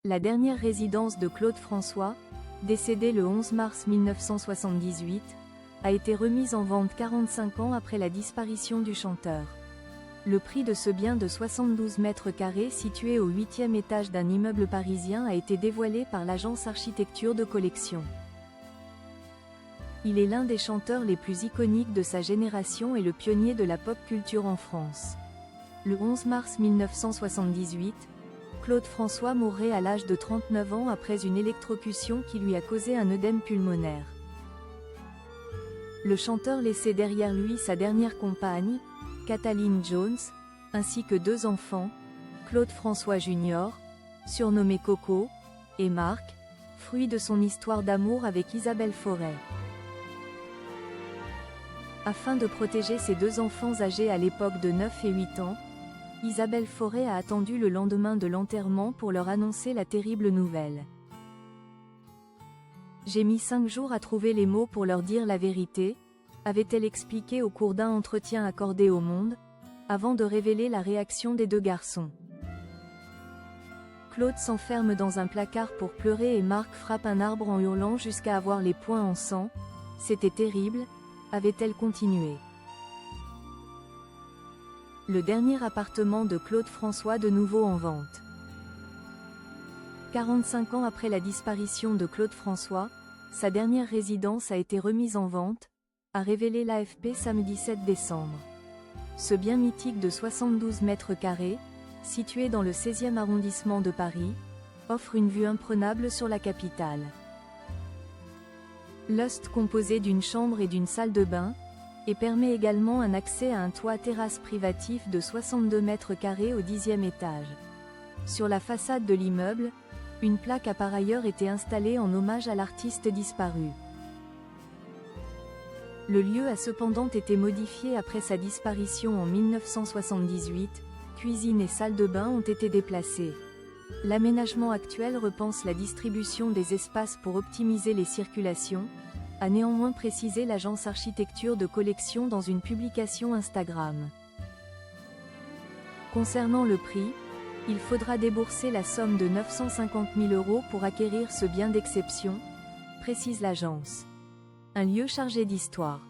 La dernière résidence de Claude François, décédé le 11 mars 1978, a été remise en vente 45 ans après la disparition du chanteur. Le prix de ce bien de 72 mètres carrés situé au 8e étage d'un immeuble parisien a été dévoilé par l'agence Architecture de Collection. Il est l'un des chanteurs les plus iconiques de sa génération et le pionnier de la pop culture en France. Le 11 mars 1978, Claude François mourrait à l'âge de 39 ans après une électrocution qui lui a causé un œdème pulmonaire. Le chanteur laissait derrière lui sa dernière compagne, Kathleen Jones, ainsi que 2 enfants, Claude François Jr., surnommé Coco, et Marc, fruit de son histoire d'amour avec Isabelle Forêt. Afin de protéger ses 2 enfants âgés à l'époque de 9 et 8 ans, Isabelle Forêt a attendu le lendemain de l'enterrement pour leur annoncer la terrible nouvelle. « J'ai mis 5 jours à trouver les mots pour leur dire la vérité », avait-elle expliqué au cours d'un entretien accordé au Monde, avant de révéler la réaction des 2 garçons. Claude s'enferme dans un placard pour pleurer et Marc frappe un arbre en hurlant jusqu'à avoir les poings en sang. « C'était terrible », avait-elle continué. Le dernier appartement de Claude François de nouveau en vente. 45 ans après la disparition de Claude François, sa dernière résidence a été remise en vente, a révélé l'AFP samedi 7 décembre. Ce bien mythique de 72 mètres carrés, situé dans le 16e arrondissement de Paris, offre une vue imprenable sur la capitale. Loft composé d'une chambre et d'une salle de bain, et permet également un accès à un toit-terrasse privatif de 62 mètres carrés au 10e étage. Sur la façade de l'immeuble, une plaque a par ailleurs été installée en hommage à l'artiste disparu. Le lieu a cependant été modifié après sa disparition en 1978, cuisine et salle de bain ont été déplacées. L'aménagement actuel repense la distribution des espaces pour optimiser les circulations, a néanmoins précisé l'agence Architecture de Collection dans une publication Instagram. Concernant le prix, il faudra débourser la somme de 950 000 € pour acquérir ce bien d'exception, précise l'agence. Un lieu chargé d'histoire.